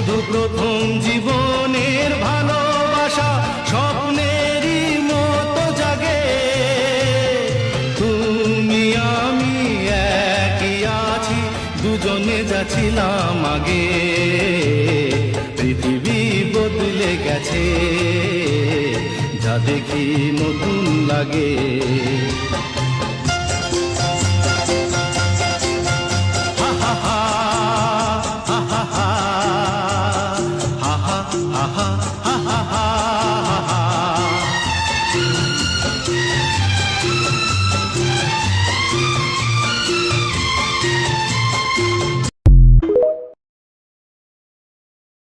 শুধু প্রথম জীবনের ভালোবাসা স্বপ্নেরই মতো জাগে। তুমি আমি একই আছি, দুজনে যাচ্ছিলাম আগে। পৃথিবী বদলে গেছে, যা দেখি নতুন লাগে।